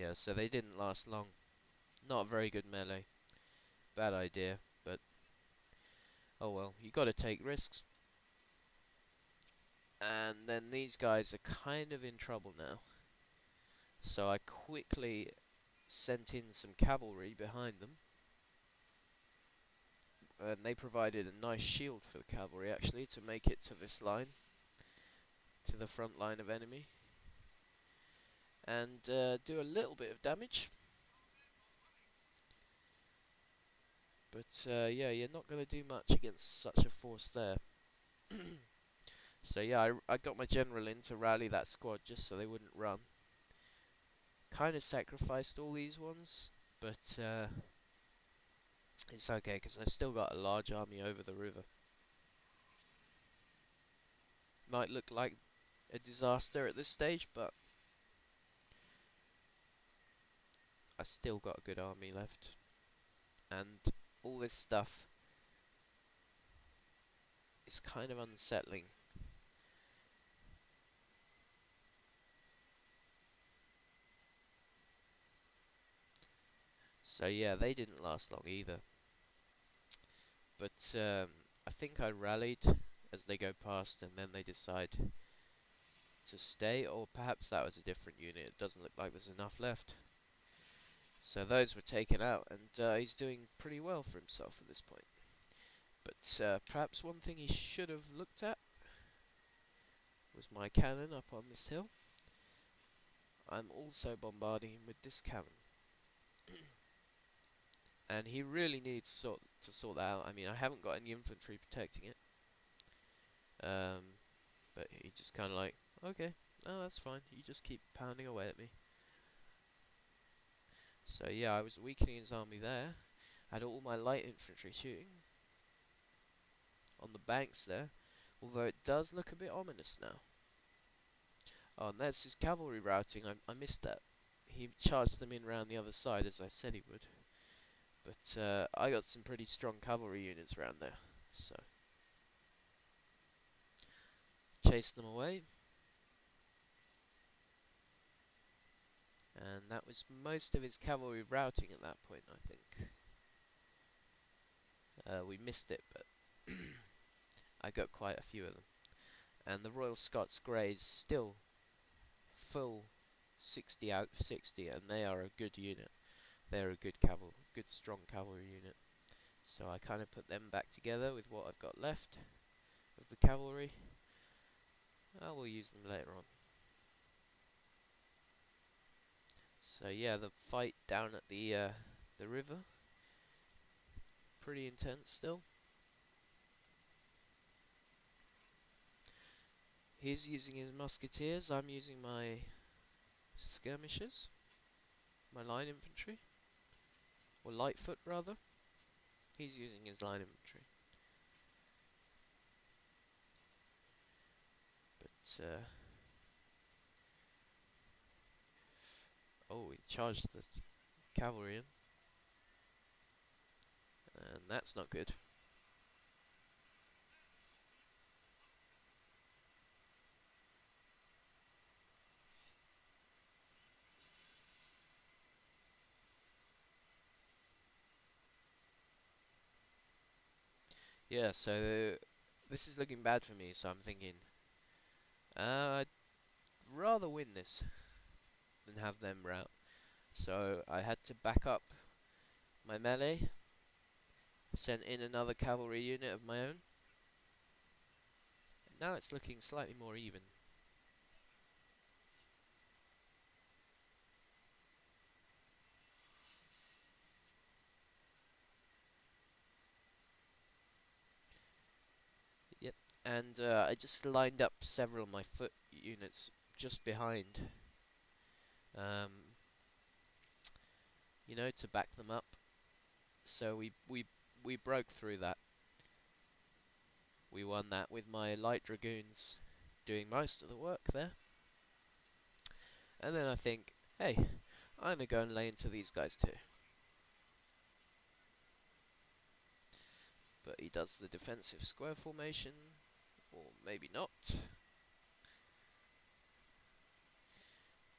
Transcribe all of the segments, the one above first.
Yeah, so they didn't last long. Not a very good melee. Bad idea, but oh well, you gotta take risks. And then these guys are kind of in trouble now. So I quickly sent in some cavalry behind them. And they provided a nice shield for the cavalry, actually, to make it to this line. To the front line of enemy. And do a little bit of damage. But yeah, you're not going to do much against such a force there. So yeah, I got my general in to rally that squad just so they wouldn't run. Kind of sacrificed all these ones, but it's okay because I've still got a large army over the river. Might look like a disaster at this stage, but I still got a good army left. And all this stuff is kind of unsettling. So yeah, they didn't last long either. But I think I rallied as they go past, and then they decide to stay, or perhaps that was a different unit. It doesn't look like there's enough left. So those were taken out, and he's doing pretty well for himself at this point. But perhaps one thing he should have looked at was my cannon up on this hill. I'm also bombarding him with this cannon. And he really needs to sort that out. I mean, I haven't got any infantry protecting it. But he just kind of like, okay, oh, that's fine. You just keep pounding away at me. So yeah, I was weakening his army there. I had all my light infantry shooting on the banks there, although it does look a bit ominous now. Oh, and that's his cavalry routing. I missed that. He charged them in round the other side as I said he would. But I got some pretty strong cavalry units around there, so chased them away. And that was most of his cavalry routing at that point, I think. We missed it, but I got quite a few of them. And the Royal Scots Greys still full 60 out of 60, and they are a good unit. They're a good strong cavalry unit. So I kind of put them back together with what I've got left of the cavalry. I will use them later on. So yeah, the fight down at the river, pretty intense still. He's using his musketeers. I'm using my skirmishers, my line infantry, or lightfoot rather. He's using his line infantry. But oh, he charged the cavalry in, and that's not good. Yeah, so this is looking bad for me. So I'm thinking, I'd rather win this than have them rout. So I had to back up my melee, sent in another cavalry unit of my own. And now it's looking slightly more even. Yep, and I just lined up several of my foot units just behind, um, you know, to back them up. So we broke through that. We won that with my light dragoons doing most of the work there. And then I think, hey, I'm gonna go and lay into these guys too. But he does the defensive square formation, or maybe not.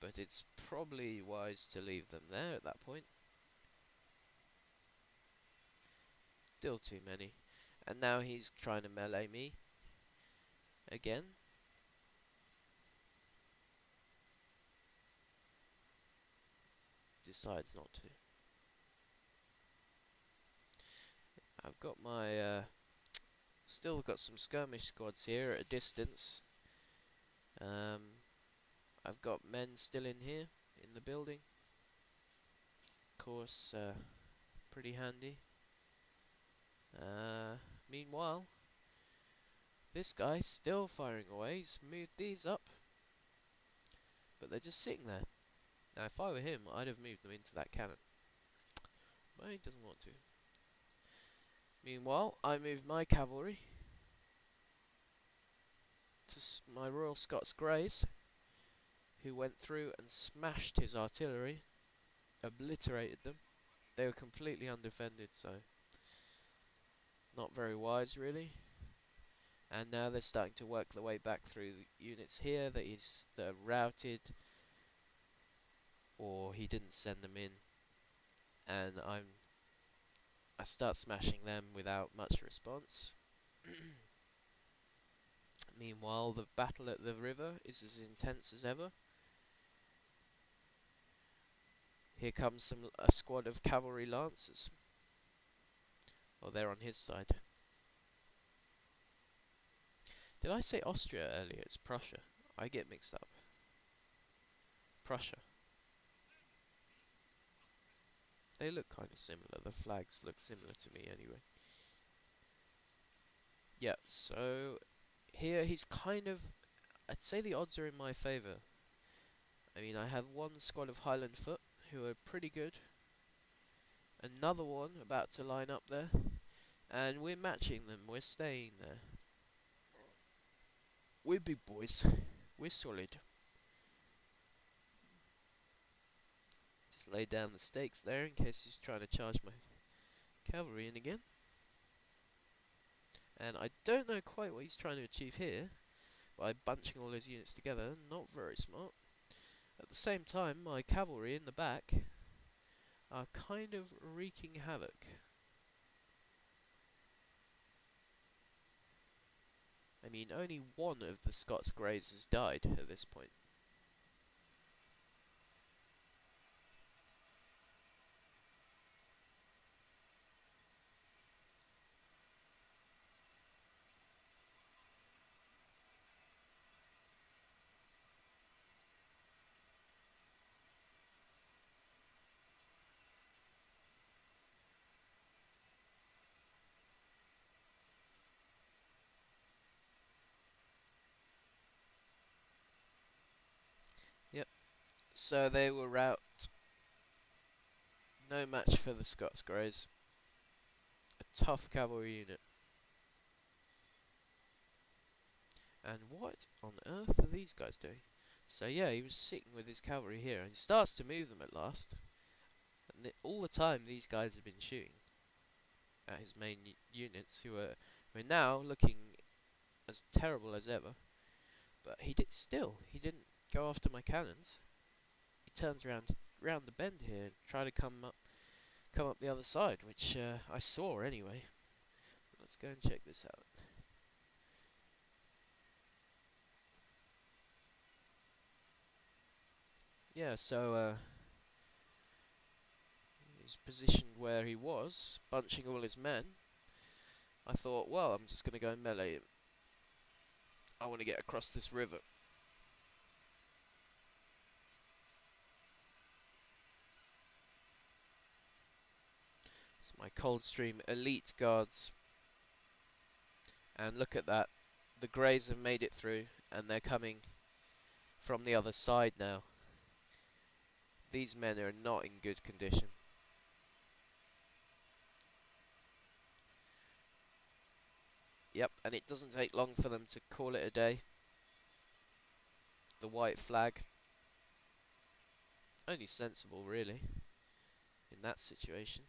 but it's probably wise to leave them there at that point. Still too many. And now he's trying to melee me again. Decides not to. I've got my still got some skirmish squads here at a distance. I've got men still in here in the building. Of course, pretty handy. Meanwhile, this guy's still firing away. He's moved these up, but they're just sitting there. Now, if I were him, I'd have moved them into that cannon, but he doesn't want to. Meanwhile, I moved my cavalry to my Royal Scots Greys, who went through and smashed his artillery, obliterated them. They were completely undefended, so not very wise, really. And now they're starting to work their way back through the units here that they're routed, or he didn't send them in, and I start smashing them without much response. Meanwhile, the battle at the river is as intense as ever. Here comes a squad of cavalry lancers. Oh, they're on his side. Did I say Austria earlier? It's Prussia. I get mixed up. Prussia. They look kind of similar. The flags look similar to me anyway. Yeah, so here he's kind of... I'd say the odds are in my favour. I mean, I have one squad of Highland Foot who are pretty good. Another one about to line up there. And we're matching them. We're staying there. We're big boys. We're solid. Just lay down the stakes there in case he's trying to charge my cavalry in again. And I don't know quite what he's trying to achieve here by bunching all his units together. Not very smart. At the same time, my cavalry in the back are kind of wreaking havoc. I mean, only one of the Scots Greys has died at this point. Yep. So they were out. No match for the Scots Greys. A tough cavalry unit. And what on earth are these guys doing? So yeah, he was sitting with his cavalry here, and he starts to move them at last. And all the time, these guys have been shooting at his main units, who are now looking as terrible as ever. But he didn't go after my cannons. He turns round the bend here and try to come up the other side, which I saw anyway. Let's go and check this out. Yeah, so he's positioned where he was, bunching all his men. I thought, well, I'm just going to go and melee him. I want to get across this river. It's my Coldstream elite guards. And look at that. The Greys have made it through, and they're coming from the other side now. These men are not in good condition. Yep, and it doesn't take long for them to call it a day. The white flag. Only sensible, really, in that situation.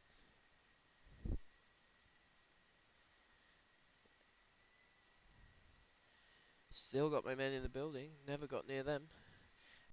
Still got my men in the building, never got near them.